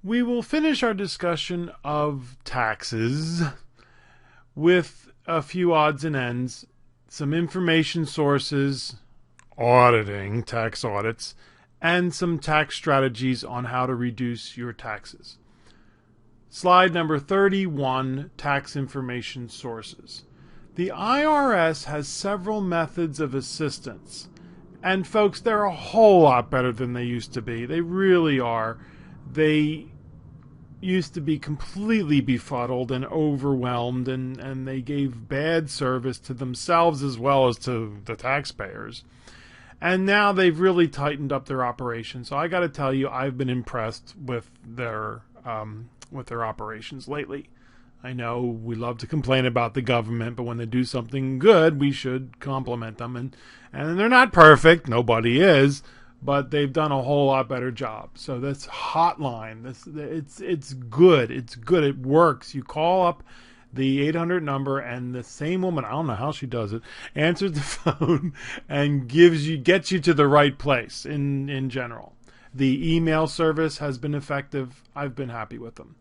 We will finish our discussion of taxes with a few odds and ends, some information sources, auditing, tax audits, and some tax strategies on how to reduce your taxes. Slide number 31, tax information sources. The IRS has several methods of assistance. And folks, they're a whole lot better than they used to be. They really are. They used to be completely befuddled and overwhelmed, and they gave bad service to themselves as well as to the taxpayers. And now they've really tightened up their operation. So I got to tell you, I've been impressed with their operations lately. I know we love to complain about the government, but when they do something good, we should compliment them. And they're not perfect. Nobody is. But they've done a whole lot better job. So this hotline, it's good. It's good. It works. You call up the 800 number, and the same woman, I don't know how she does it, answers the phone and gets you to the right place in general. The email service has been effective. I've been happy with them.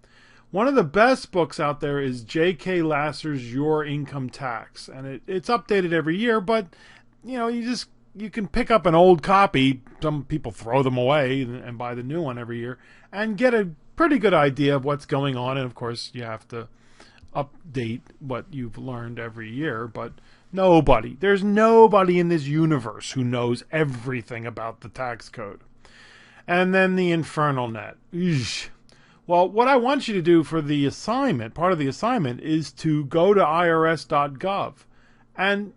One of the best books out there is J.K. Lasser's Your Income Tax, and it's updated every year, but you can pick up an old copy. Some people throw them away and buy the new one every year and get a pretty good idea of what's going on. And of course, you have to update what you've learned every year, but there's nobody in this universe who knows everything about the tax code. And then the Infernal Net. Eesh. Well, what I want you to do for the assignment, part of the assignment, is to go to irs.gov. And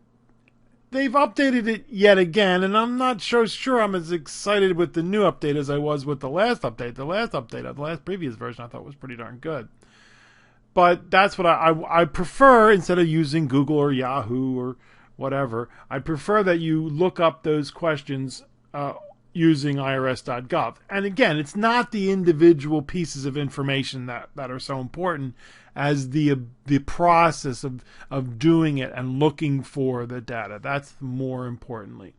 they've updated it yet again, and I'm not sure I'm as excited with the new update as I was with the last update. The last previous version I thought was pretty darn good. But that's what I prefer. Instead of using Google or Yahoo or whatever, I prefer that you look up those questions using irs.gov. And again, it's not the individual pieces of information that are so important as the process of doing it and looking for the data. That's more importantly.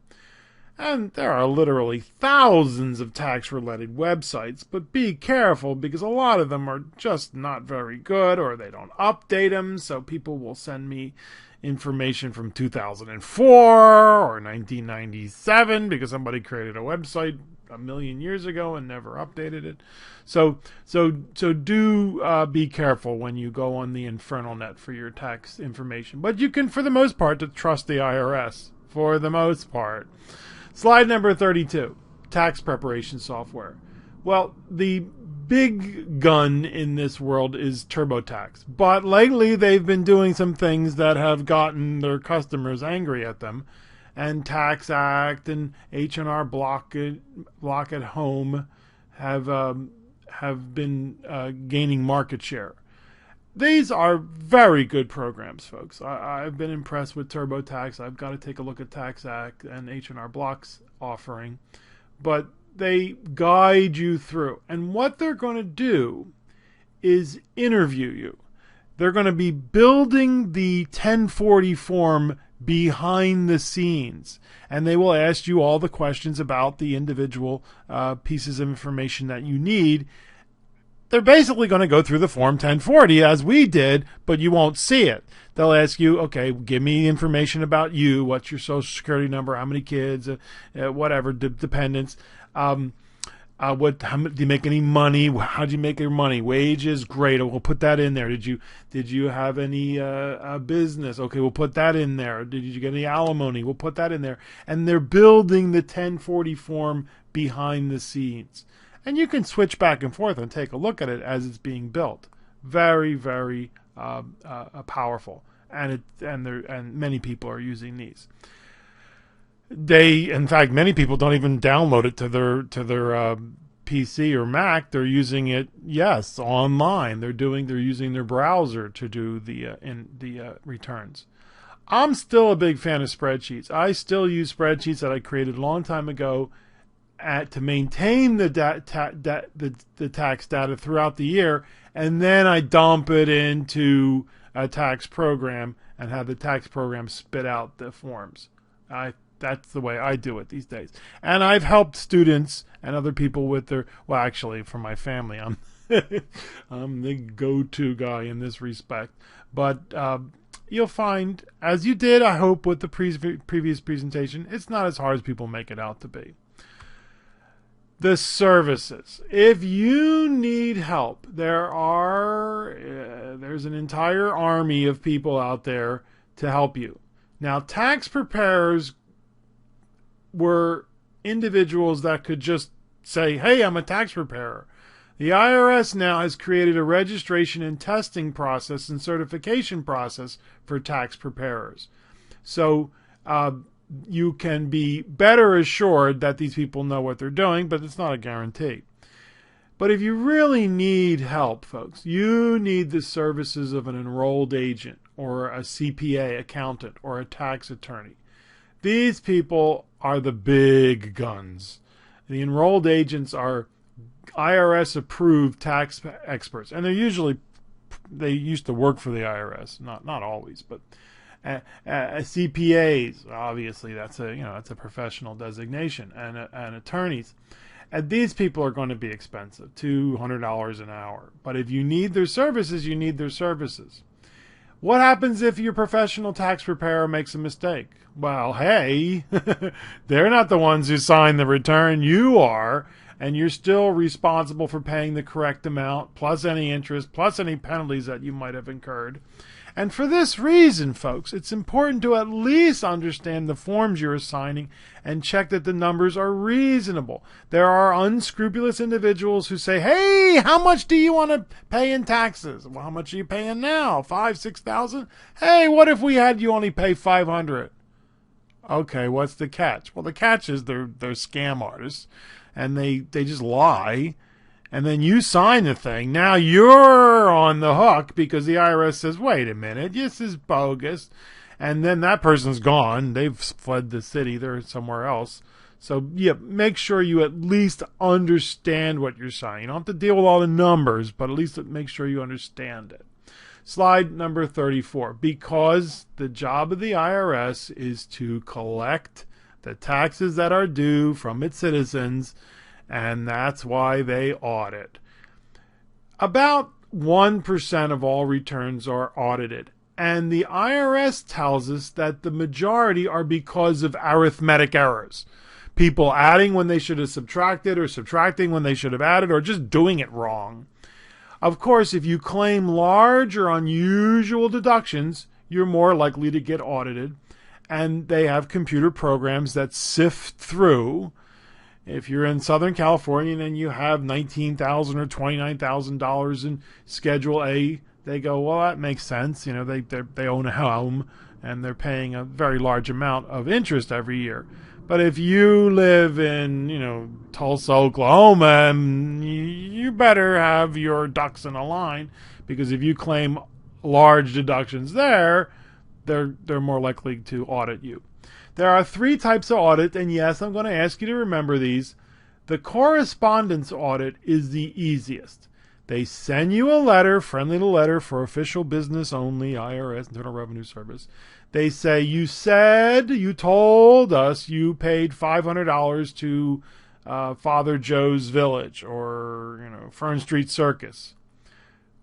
And there are literally thousands of tax-related websites, but be careful because a lot of them are just not very good, or they don't update them, so people will send me information from 2004 or 1997 because somebody created a website a million years ago and never updated it. So do be careful when you go on the Infernal Net for your tax information. But you can, for the most part, trust the IRS. For the most part. Slide number 32, tax preparation software. Well, the big gun in this world is TurboTax. But lately they've been doing some things that have gotten their customers angry at them. And Tax Act and H&R Block at Home have been gaining market share. These are very good programs, folks. I've been impressed with TurboTax. I've got to take a look at Tax Act and H&R Block's offering. But they guide you through. And what they're going to do is interview you. They're going to be building the 1040 form behind the scenes. And they will ask you all the questions about the individual pieces of information that you need. They're basically going to go through the Form 1040 as we did, but you won't see it. They'll ask you, okay, give me information about you. What's your social security number? How many kids? Whatever, dependents. How do you make any money? How do you make your money? Wages? Great. We'll put that in there. Did you have any business? Okay, we'll put that in there. Did you get any alimony? We'll put that in there. And they're building the 1040 form behind the scenes. And you can switch back and forth and take a look at it as it's being built. Very, very powerful, and many people are using these. In fact, many people don't even download it to their PC or Mac. They're using it, online. They're using their browser to do the returns. I'm still a big fan of spreadsheets. I still use spreadsheets that I created a long time ago to maintain the tax data throughout the year, and then I dump it into a tax program and have the tax program spit out the forms. I that's the way I do it these days. And I've helped students and other people with their, well, actually, for my family, I'm I'm the go-to guy in this respect. But you'll find, as you did, I hope, with the previous presentation, it's not as hard as people make it out to be. The services. If you need help, there's an entire army of people out there to help you. Now, tax preparers were individuals that could just say, hey, I'm a tax preparer. The IRS now has created a registration and testing process and certification process for tax preparers. So you can be better assured that these people know what they're doing, but it's not a guarantee. But if you really need help, folks, you need the services of an enrolled agent or a CPA accountant or a tax attorney. These people are the big guns. The enrolled agents are IRS approved tax experts, and they used to work for the IRS, not always, but CPAs, obviously that's a professional designation, and attorneys. And these people are going to be expensive, $200 an hour. But if you need their services, you need their services. What happens if your professional tax preparer makes a mistake? Well, hey, they're not the ones who sign the return. You are, and you're still responsible for paying the correct amount, plus any interest, plus any penalties that you might have incurred. And for this reason, folks, it's important to at least understand the forms you're signing and check that the numbers are reasonable. There are unscrupulous individuals who say, hey, how much do you want to pay in taxes? Well, how much are you paying now? $5,000, $6,000? Hey, what if we had you only pay $500? Okay, what's the catch? Well, the catch is they're scam artists, and they just lie. And then you sign the thing. Now you're on the hook because the IRS says, wait a minute, this is bogus. And then that person's gone. They've fled the city. They're somewhere else. So, yeah, make sure you at least understand what you're signing. You don't have to deal with all the numbers, but at least make sure you understand it. Slide number 34. Because the job of the IRS is to collect the taxes that are due from its citizens, and that's why they audit. About 1% of all returns are audited. And the IRS tells us that the majority are because of arithmetic errors. People adding when they should have subtracted, or subtracting when they should have added, or just doing it wrong. Of course, if you claim large or unusual deductions, you're more likely to get audited. And they have computer programs that sift through. If you're in Southern California and you have $19,000 or $29,000 in Schedule A, they go, well, that makes sense. They own a home and they're paying a very large amount of interest every year. But if you live in, Tulsa, Oklahoma, you better have your ducks in a line, because if you claim large deductions there, they're more likely to audit you. There are 3 types of audit, and yes, I'm going to ask you to remember these. The correspondence audit is the easiest. They send you a letter, friendly letter for official business only, IRS, Internal Revenue Service. They say, you told us you paid $500 to Father Joe's Village or, Fern Street Circus.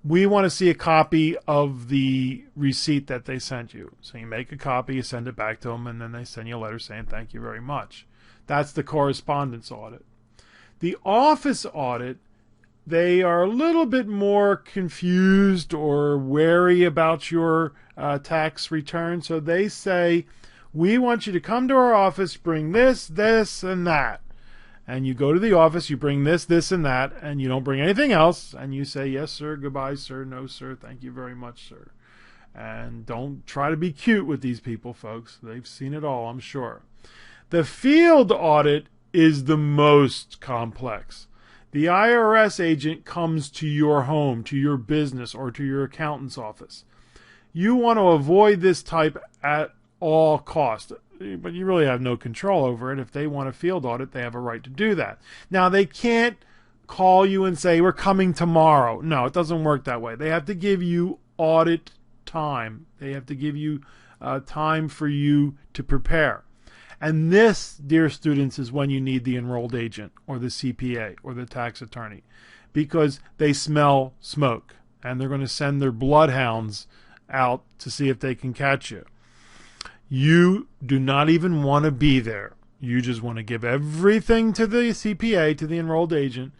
We want to see a copy of the receipt that they sent you. So you make a copy, you send it back to them, and then they send you a letter saying thank you very much. That's the correspondence audit. The office audit, they are a little bit more confused or wary about your tax return. So they say, we want you to come to our office, bring this, this, and that. And you go to the office, you bring this, this, and that, and you don't bring anything else. And you say, yes, sir, goodbye, sir, no, sir, thank you very much, sir. And don't try to be cute with these people, folks. They've seen it all, I'm sure. The field audit is the most complex. The IRS agent comes to your home, to your business, or to your accountant's office. You want to avoid this type at all costs. But you really have no control over it. If they want a field audit, they have a right to do that. Now, they can't call you and say, we're coming tomorrow. No, it doesn't work that way. They have to give you audit time. They have to give you time for you to prepare. And this, dear students, is when you need the enrolled agent or the CPA or the tax attorney, because they smell smoke and they're going to send their bloodhounds out to see if they can catch you. You do not even want to be there. You just want to give everything to the CPA, to the enrolled agent,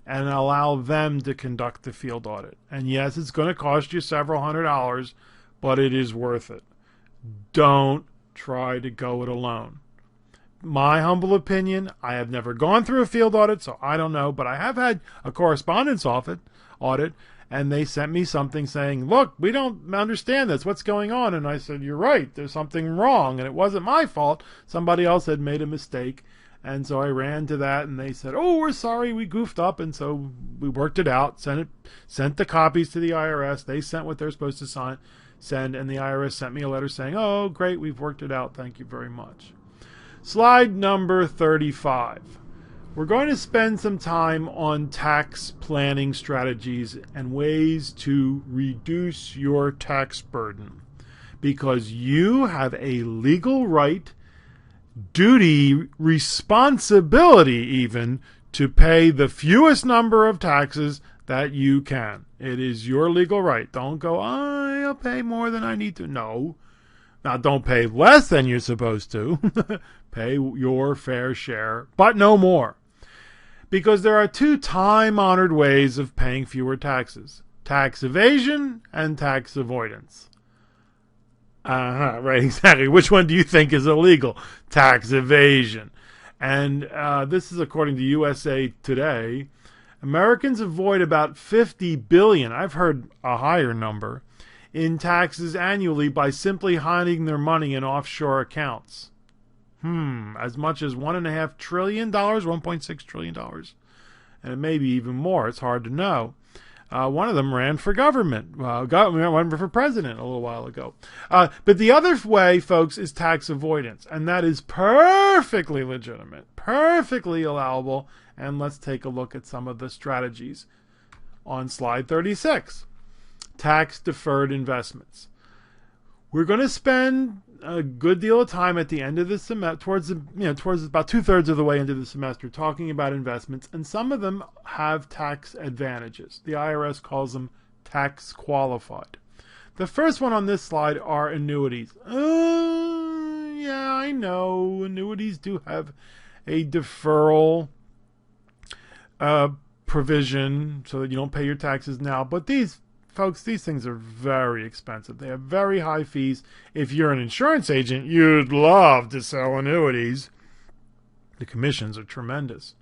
and allow them to conduct the field audit. And yes, it's going to cost you several $100s, but it is worth it. Don't try to go it alone. My humble opinion, I have never gone through a field audit, so I don't know, but I have had a correspondence audit, and they sent me something saying, look, we don't understand this. What's going on? And I said, you're right. There's something wrong, and it wasn't my fault. Somebody else had made a mistake. And so I ran to that, and they said, oh, we're sorry, we goofed up. And so we worked it out, sent the copies to the IRS. They sent what they're supposed to send, and the IRS sent me a letter saying, oh, great, we've worked it out. Thank you very much. Slide number 35. We're going to spend some time on tax planning strategies and ways to reduce your tax burden, because you have a legal right, duty, responsibility even, to pay the fewest number of taxes that you can. It is your legal right. Don't go, I'll pay more than I need to. No. Now, don't pay less than you're supposed to. Pay your fair share, but no more. Because there are two time-honored ways of paying fewer taxes: tax evasion and tax avoidance. Right, exactly. Which one do you think is illegal? Tax evasion. And this is according to USA Today. Americans avoid about $50 billion, I've heard a higher number, in taxes annually by simply hiding their money in offshore accounts. As much as $1.5 trillion, $1.6 trillion. And it may be even more. It's hard to know. One of them ran for government. Went for president a little while ago. But the other way, folks, is tax avoidance. And that is perfectly legitimate, perfectly allowable. And let's take a look at some of the strategies on slide 36. Tax deferred investments. We're going to spend a good deal of time at the end of the semester, towards about 2/3 of the way into the semester, talking about investments, and some of them have tax advantages. The IRS calls them tax qualified. The first one on this slide are annuities. Yeah, I know annuities do have a deferral provision so that you don't pay your taxes now, but these things are very expensive. They have very high fees. If you're an insurance agent, you'd love to sell annuities. The commissions are tremendous.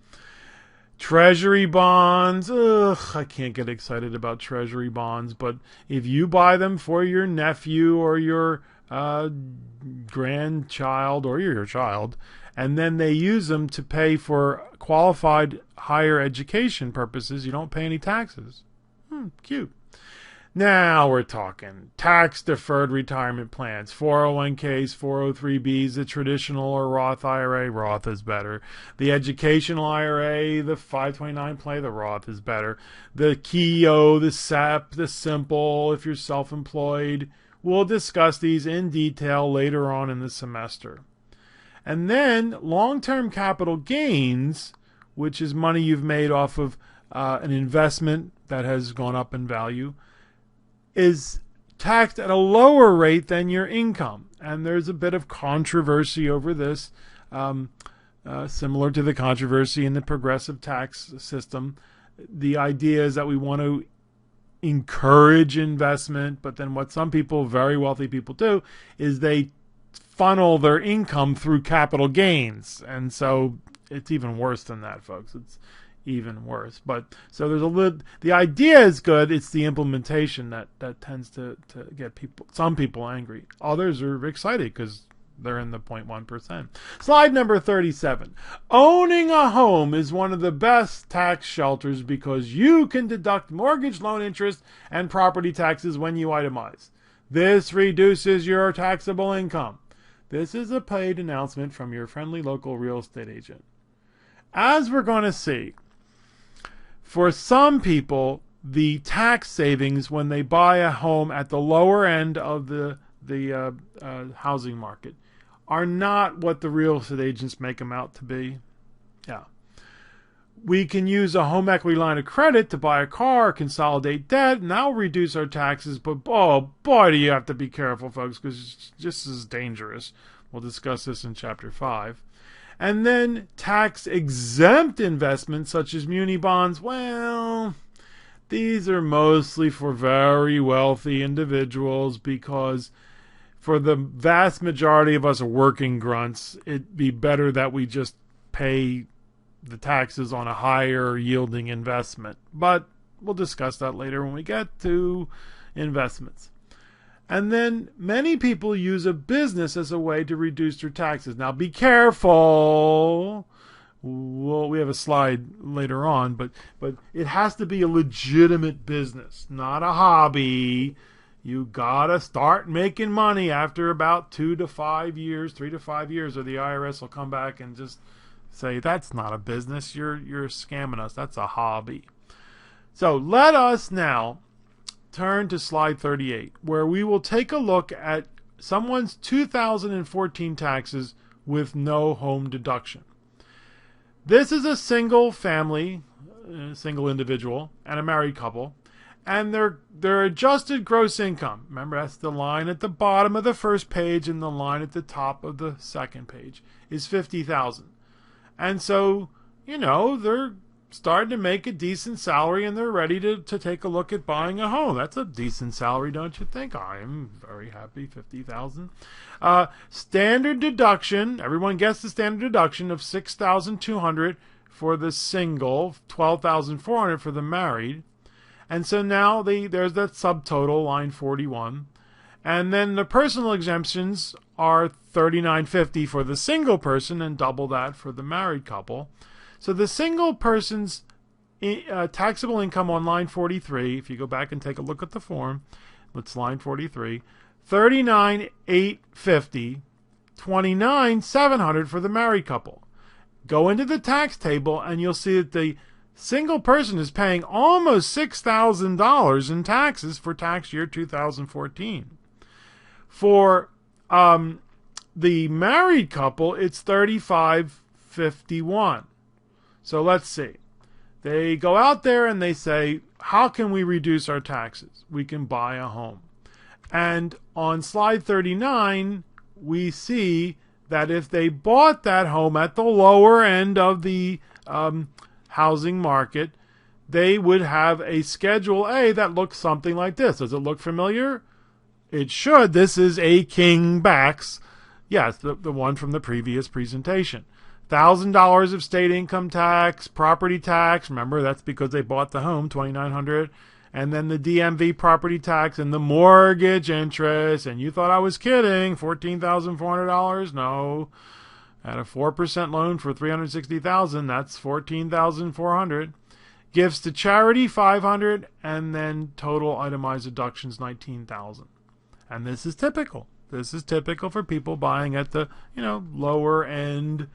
Treasury bonds. I can't get excited about treasury bonds, but if you buy them for your nephew or your grandchild or your child, and then they use them to pay for qualified higher education purposes, you don't pay any taxes. Cute. Now we're talking tax-deferred retirement plans, 401ks, 403bs, the traditional or Roth IRA. Roth is better. The educational IRA, the 529 plan, the Roth is better. The KEO, the SEP, the Simple, if you're self-employed. We'll discuss these in detail later on in the semester. And then long-term capital gains, which is money you've made off of an investment that has gone up in value, is taxed at a lower rate than your income. And there's a bit of controversy over this, similar to the controversy in the progressive tax system. The idea is that we want to encourage investment, but then what some people, very wealthy people, do is they funnel their income through capital gains. And so it's even worse than that, folks. It's even worse. But so there's the idea is good. It's the implementation that tends to get some people angry. Others are excited because they're in the 0.1%. Slide number 37. Owning a home is one of the best tax shelters because you can deduct mortgage loan interest and property taxes when you itemize. This reduces your taxable income. This is a paid announcement from your friendly local real estate agent. As we're going to see, for some people, the tax savings when they buy a home at the lower end of the housing market are not what the real estate agents make them out to be. Yeah. We can use a home equity line of credit to buy a car, consolidate debt, and that will reduce our taxes. But, oh boy, do you have to be careful, folks, because it's just as dangerous. We'll discuss this in Chapter 5. And then tax-exempt investments such as muni bonds, well, these are mostly for very wealthy individuals because for the vast majority of us working grunts, it'd be better that we just pay the taxes on a higher yielding investment. But we'll discuss that later when we get to investments. And then many people use a business as a way to reduce their taxes. Now be careful. Well, we have a slide later on, but it has to be a legitimate business, not a hobby. You gotta start making money after about 2 to 5 years, 3 to 5 years, or the IRS will come back and just say, that's not a business, you're scamming us, that's a hobby. So let us now turn to slide 38, where we will take a look at someone's 2014 taxes with no home deduction. This is a single family, single individual, and a married couple, and their adjusted gross income, remember that's the line at the bottom of the first page and the line at the top of the second page, is $50,000. And so, they're starting to make a decent salary and they're ready to take a look at buying a home. That's a decent salary, don't you think? I am very happy, $50,000. Standard deduction, everyone gets the standard deduction of $6,200 for the single, $12,400 for the married. And so now there's that subtotal, line 41. And then the personal exemptions are $39.50 for the single person and double that for the married couple. So the single person's taxable income on line 43, if you go back and take a look at the form, it's line 43, $39,850, $29,700 for the married couple. Go into the tax table and you'll see that the single person is paying almost $6,000 in taxes for tax year 2014. For the married couple, it's $35.51. So let's see. They go out there and they say, how can we reduce our taxes? We can buy a home. And on slide 39, we see that if they bought that home at the lower end of the housing market, they would have a Schedule A that looks something like this. Does it look familiar? It should. This is a King Backs. Yes, the one from the previous presentation. $1,000 of state income tax, property tax. Remember, that's because they bought the home, $2,900. And then the DMV property tax and the mortgage interest. And you thought I was kidding. $14,400? No. At a 4% loan for $360,000, that's $14,400. Gifts to charity, $500. And then total itemized deductions, $19,000. And this is typical. This is typical for people buying at the, lower end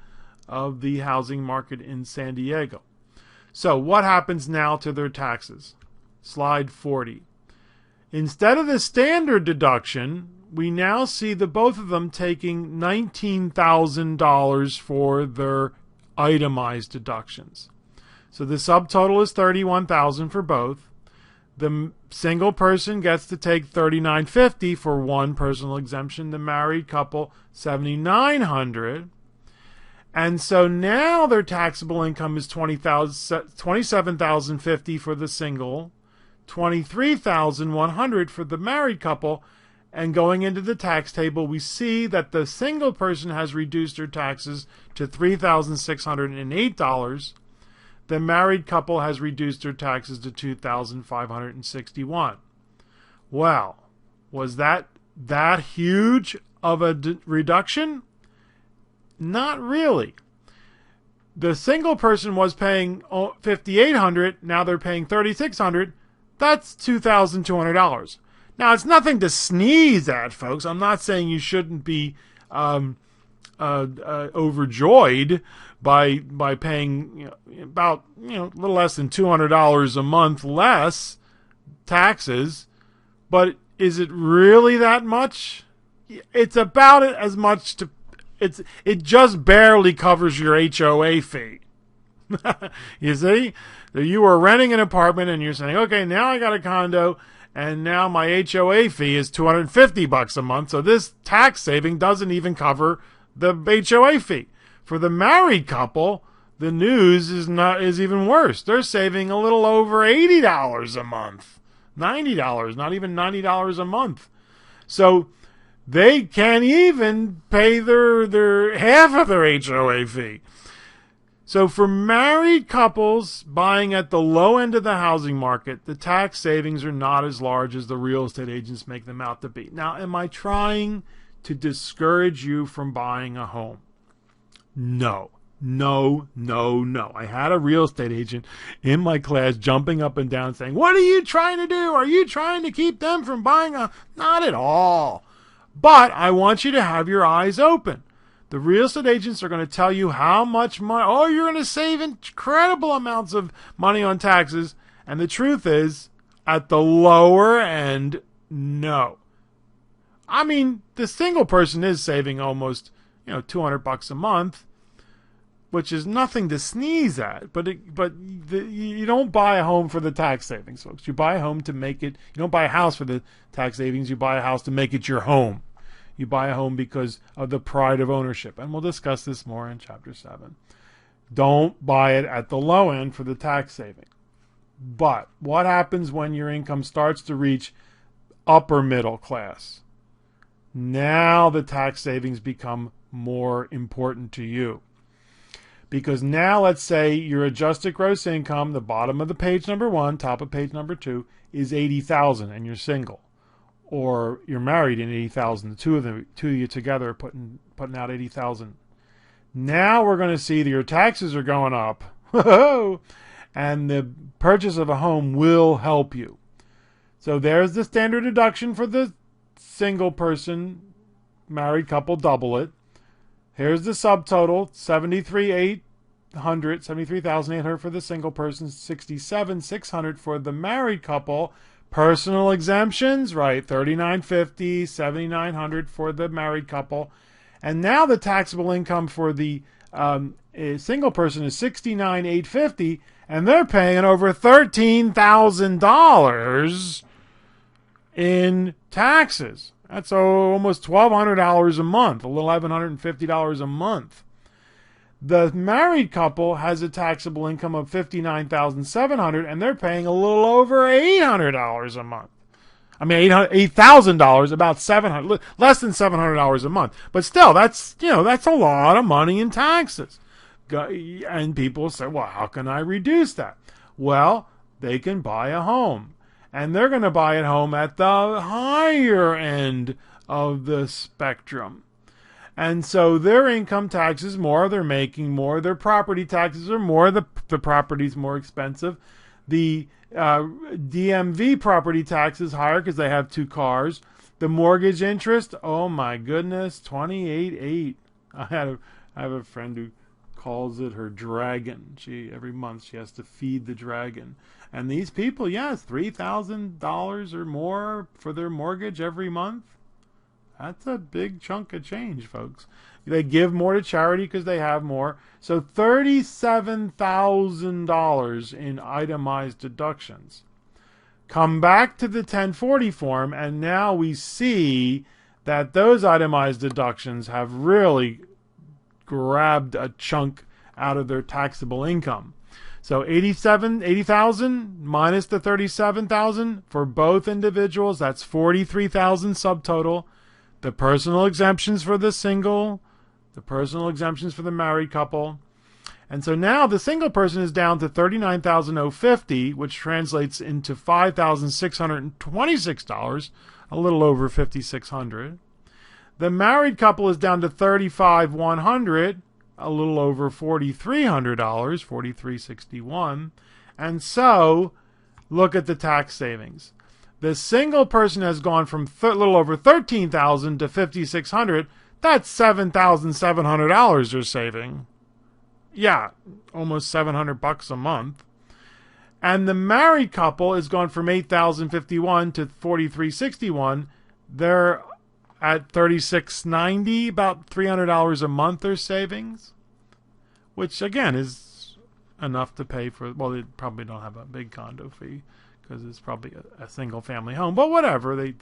of the housing market in San Diego. So what happens now to their taxes? Slide 40. Instead of the standard deduction, we now see the both of them taking $19,000 for their itemized deductions. So the subtotal is $31,000 for both. The single person gets to take $39.50 for one personal exemption. The married couple, $7,900. And so now their taxable income is $27,050 for the single, $23,100 for the married couple. And going into the tax table, we see that the single person has reduced their taxes to $3,608. The married couple has reduced their taxes to $2,561. Well, was that huge of a reduction? Not really. The single person was paying $5,800. Now they're paying $3,600. That's $2,200. Now, it's nothing to sneeze at, folks. I'm not saying you shouldn't be overjoyed by paying about a little less than $200 a month less taxes, but is it really that much? It's about as much it just barely covers your HOA fee. You see? So you were renting an apartment and you're saying, okay, now I got a condo and now my HOA fee is $250 a month. So this tax saving doesn't even cover the HOA fee. For the married couple, the news is even worse. They're saving a little over $80 a month. $90, not even $90 a month. So they can't even pay their half of their HOA fee. So for married couples buying at the low end of the housing market, the tax savings are not as large as the real estate agents make them out to be. Now, am I trying to discourage you from buying a home? No. I had a real estate agent in my class jumping up and down saying, what are you trying to do? Are you trying to keep them from buying a... Not at all. But I want you to have your eyes open. The real estate agents are going to tell you how much money. Oh, you're going to save incredible amounts of money on taxes. And the truth is, at the lower end, no. I mean, the single person is saving almost, $200 a month, which is nothing to sneeze at. But you don't buy a home for the tax savings, folks. You buy a home to make it. You don't buy a house for the tax savings. You buy a house to make it your home. You buy a home because of the pride of ownership. And we'll discuss this more in Chapter 7. Don't buy it at the low end for the tax saving. But what happens when your income starts to reach upper middle class? Now the tax savings become more important to you. Because now let's say your adjusted gross income, the bottom of the page number 1, top of page number 2, is $80,000 and you're single. Or you're married in $80,000. The two of you together are putting out $80,000. Now we're going to see that your taxes are going up, and the purchase of a home will help you. So there's the standard deduction for the single person, married couple, double it. Here's the subtotal, $73,800 for the single person, $67,600 for the married couple. Personal exemptions, right, $3,950, $7,900 for the married couple. And now the taxable income for the single person is $69,850, and they're paying over $13,000 in taxes. That's almost $1,200 a month, $1,150 a month. The married couple has a taxable income of $59,700, and they're paying a little over $800 a month. I mean, $8,000, about $700, less than $700 a month. But still, that's a lot of money in taxes. And people say, well, how can I reduce that? Well, they can buy a home, and they're going to buy a home at the higher end of the spectrum. And so their income tax is more, they're making more, their property taxes are more, the property's more expensive. The DMV property tax is higher because they have 2 cars. The mortgage interest, oh my goodness, $28,800. I have a friend who calls it her dragon. Every month she has to feed the dragon. And these people, yes, $3,000 or more for their mortgage every month. That's a big chunk of change, folks. They give more to charity because they have more. So $37,000 in itemized deductions. Come back to the 1040 form, and now we see that those itemized deductions have really grabbed a chunk out of their taxable income. So $80,000 minus the $37,000 for both individuals, that's $43,000 subtotal. The personal exemptions for the single, the personal exemptions for the married couple. And so now the single person is down to $39,050, which translates into $5,626, a little over $5,600. The married couple is down to $35,100, a little over $4,300, $4,361. And so, look at the tax savings. The single person has gone from a little over $13,000 to $5,600. That's $7,700 they're saving. Yeah, almost $700 a month. And the married couple has gone from $8,051 to $4,361. They're at $36.90, about $300 a month are savings, which again is enough to pay for. Well, they probably don't have a big condo fee because it's probably a single family home, but whatever, they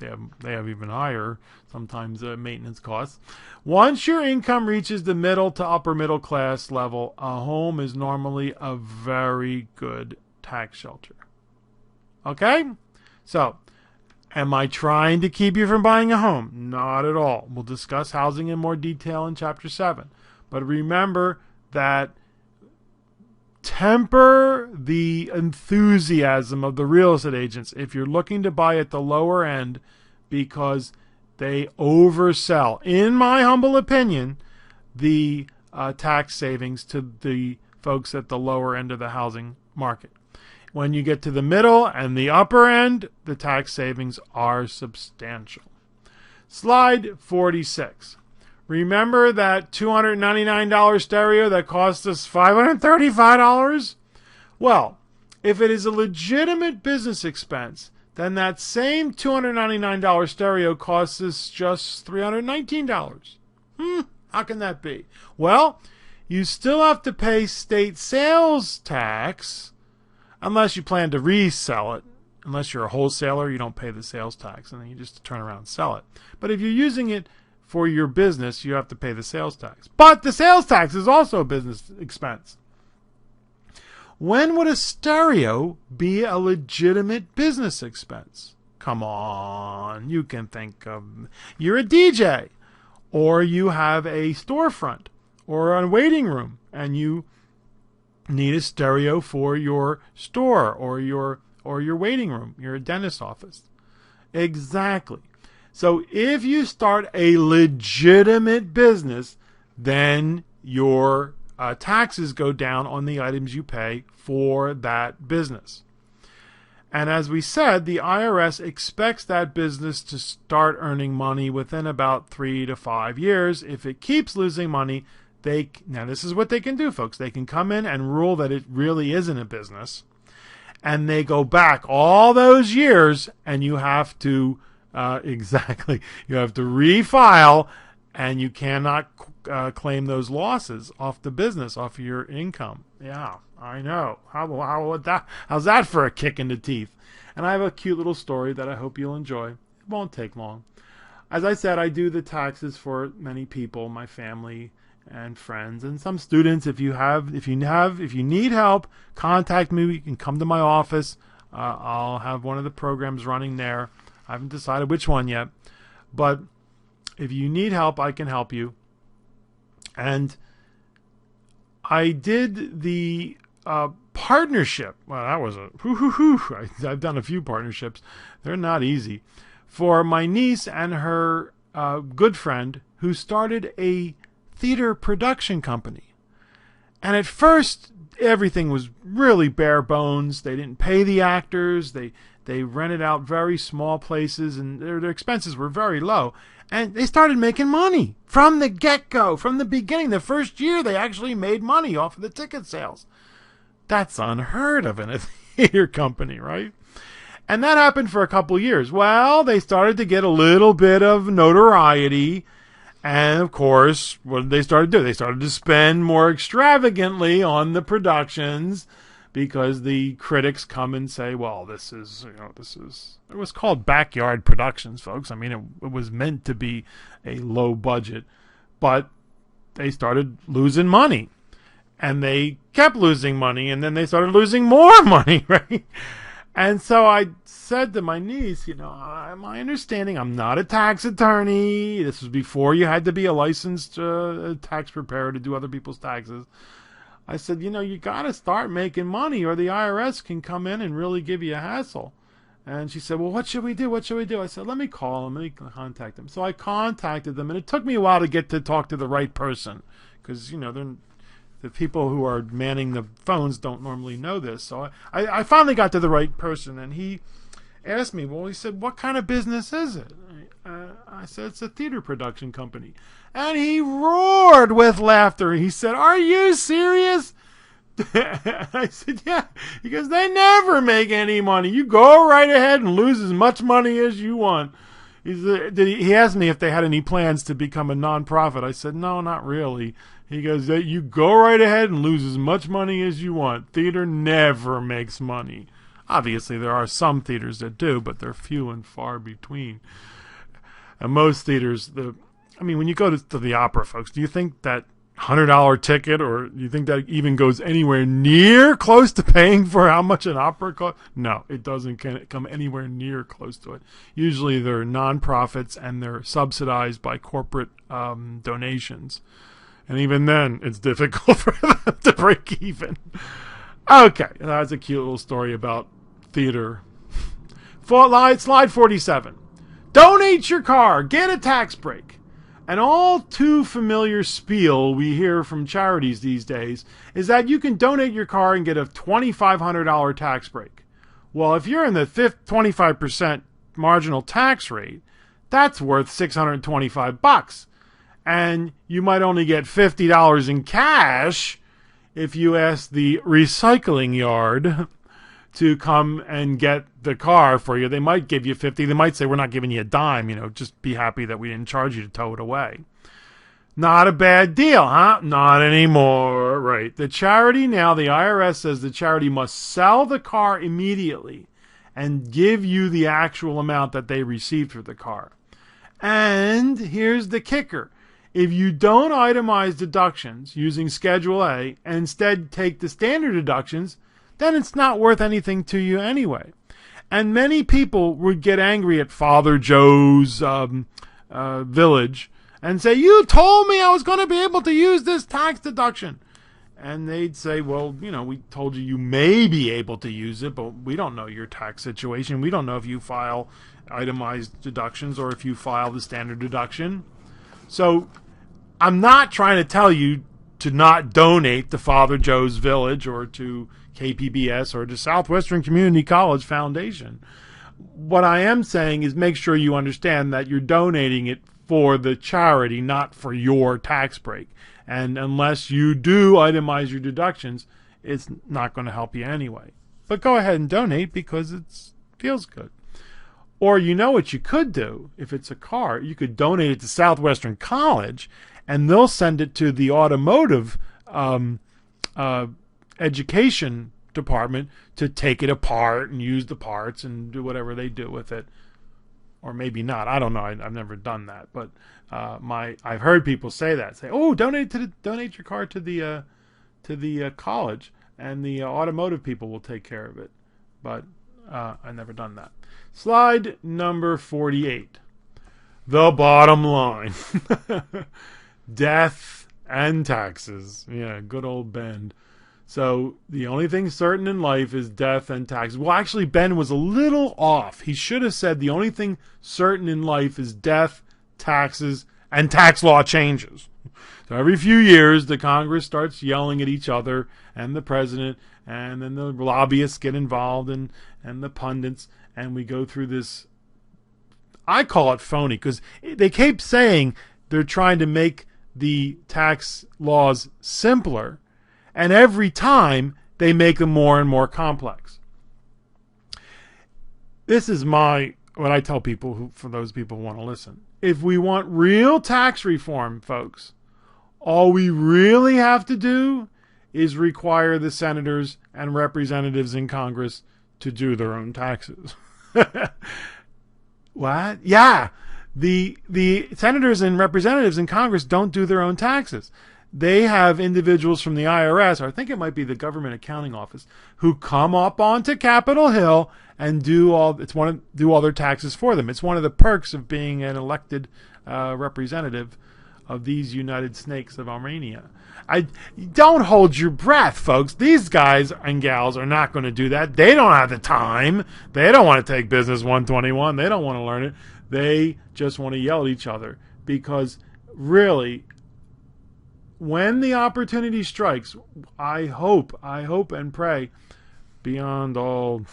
have even higher sometimes maintenance costs. Once your income reaches the middle to upper middle class level, a home is normally a very good tax shelter. Okay? So, am I trying to keep you from buying a home? Not at all. We'll discuss housing in more detail in Chapter 7. But remember that temper the enthusiasm of the real estate agents if you're looking to buy at the lower end, because they oversell, in my humble opinion, the tax savings to the folks at the lower end of the housing market. When you get to the middle and the upper end, the tax savings are substantial. Slide 46. Remember that $299 stereo that cost us $535? Well, if it is a legitimate business expense, then that same $299 stereo costs us just $319. How can that be? Well, you still have to pay state sales tax unless you plan to resell it. Unless you're a wholesaler, you don't pay the sales tax, and then you just turn around and sell it. But if you're using it for your business, you have to pay the sales tax. But the sales tax is also a business expense. When would a stereo be a legitimate business expense? Come on, you can think of, you're a DJ, or you have a storefront, or a waiting room, and you need a stereo for your store, or your waiting room, your dentist's office. Exactly. So if you start a legitimate business, then your taxes go down on the items you pay for that business. And as we said, the IRS expects that business to start earning money within about 3 to 5 years. If it keeps losing money, now this is what they can do, folks. They can come in and rule that it really isn't a business. And they go back all those years, and you have to you have to refile, and you cannot claim those losses off the business, off of your income. Yeah, I know. How's that for a kick in the teeth? And I have a cute little story that I hope you'll enjoy. It won't take long. As I said, I do the taxes for many people, my family and friends, and some students. If you need help, contact me. You can come to my office. I'll have one of the programs running there. I haven't decided which one yet, but if you need help, I can help you. And I did the partnership. Well, that was I've done a few partnerships. They're not easy. For my niece and her good friend who started a theater production company. And at first, everything was really bare bones. They didn't pay the actors. They rented out very small places, and their expenses were very low. And they started making money from the get-go, from the beginning. The first year, they actually made money off of the ticket sales. That's unheard of in a theater company, right? And that happened for a couple years. Well, they started to get a little bit of notoriety. And, of course, what did they start to do? They started to spend more extravagantly on the productions, because the critics come and say, well, this is, it was called backyard productions, folks. I mean, it was meant to be a low budget, but they started losing money, and they kept losing money, and then they started losing more money, right? And so I said to my niece, my understanding, I'm not a tax attorney. This was before you had to be a licensed tax preparer to do other people's taxes. I said, you got to start making money, or the IRS can come in and really give you a hassle. And she said, well, what should we do? What should we do? I said, let me call them. Let me contact them. So I contacted them, and it took me a while to get to talk to the right person, because, the people who are manning the phones don't normally know this. So I finally got to the right person, and he asked me, he said, what kind of business is it? I said, it's a theater production company. And he roared with laughter. He said, are you serious? I said, yeah. He goes, they never make any money. You go right ahead and lose as much money as you want. He asked me if they had any plans to become a nonprofit. I said, no, not really. He goes, you go right ahead and lose as much money as you want. Theater never makes money. Obviously, there are some theaters that do, but they're few and far between. And most theaters, when you go to the opera, folks, do you think that $100 ticket, or do you think that even goes anywhere near close to paying for how much an opera costs? No, it doesn't come anywhere near close to it. Usually they're nonprofits and they're subsidized by corporate donations. And even then, it's difficult for them to break even. Okay, that's a cute little story about theater. Slide 47. Donate your car. Get a tax break. An all too familiar spiel we hear from charities these days is that you can donate your car and get a $2,500 tax break. Well, if you're in the 25% marginal tax rate, that's worth $625. And you might only get $50 in cash if you ask the recycling yard to come and get the car for you. They might give you $50. They might say, we're not giving you a dime, just be happy that we didn't charge you to tow it away. Not a bad deal, huh? Not anymore. Right. The charity now, the IRS says the charity must sell the car immediately and give you the actual amount that they received for the car. And here's the kicker. If you don't itemize deductions using Schedule A and instead take the standard deductions, then it's not worth anything to you anyway. And many people would get angry at Father Joe's village and say, you told me I was going to be able to use this tax deduction. And they'd say, well, we told you may be able to use it, but we don't know your tax situation. We don't know if you file itemized deductions or if you file the standard deduction. So I'm not trying to tell you to not donate to Father Joe's Village or to KPBS or to Southwestern Community College Foundation. What I am saying is make sure you understand that you're donating it for the charity, not for your tax break. And unless you do itemize your deductions, it's not going to help you anyway. But go ahead and donate because it feels good. Or what you could do, if it's a car, you could donate it to Southwestern College, and they'll send it to the automotive education department to take it apart and use the parts and do whatever they do with it. Or maybe not. I don't know. I've never done that, but I've heard people say that. Say, "Oh, donate your car to the college, and the automotive people will take care of it." But I've never done that. Slide number 48. The bottom line. Death and taxes. Yeah, good old Ben. So the only thing certain in life is death and taxes. Well, actually, Ben was a little off. He should have said the only thing certain in life is death, taxes, and tax law changes. So every few years, the Congress starts yelling at each other and the president, and then the lobbyists get involved and the pundits, and we go through this. I call it phony because they keep saying they're trying to make the tax laws simpler, and every time they make them more and more complex. This is what I tell people, for those people who want to listen. If we want real tax reform, folks, all we really have to do is require the senators and representatives in Congress to do their own taxes. What? Yeah. The senators and representatives in Congress don't do their own taxes. They have individuals from the IRS, or I think it might be the Government Accounting Office, who come up onto Capitol Hill and do all their taxes for them. It's one of the perks of being an elected representative of these United Snakes of Armenia. Don't hold your breath, folks. These guys and gals are not going to do that. They don't have the time. They don't want to take Business 121. They don't want to learn it. They just want to yell at each other because really, when the opportunity strikes, I hope and pray beyond all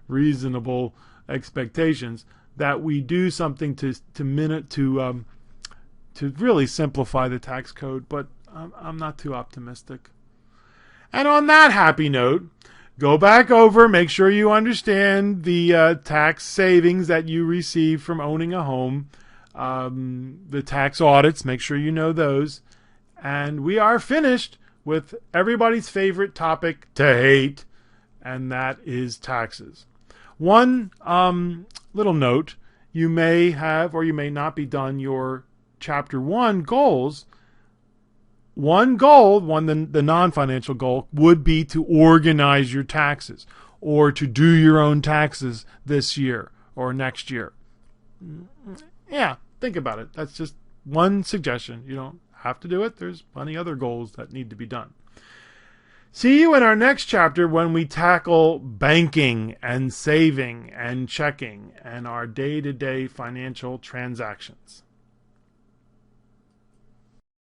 reasonable expectations that we do something to really simplify the tax code, but I'm not too optimistic. And on that happy note, Go back over, make sure you understand the tax savings that you receive from owning a home, the tax audits, make sure you know those. And we are finished with everybody's favorite topic to hate, and that is taxes. One little note, you may have or you may not be done your Chapter 1 goals. The non-financial goal would be to organize your taxes or to do your own taxes this year or next year. Yeah, think about it. That's just one suggestion. You don't have to do it. There's plenty other goals that need to be done. See you in our next chapter when we tackle banking and saving and checking and our day-to-day financial transactions.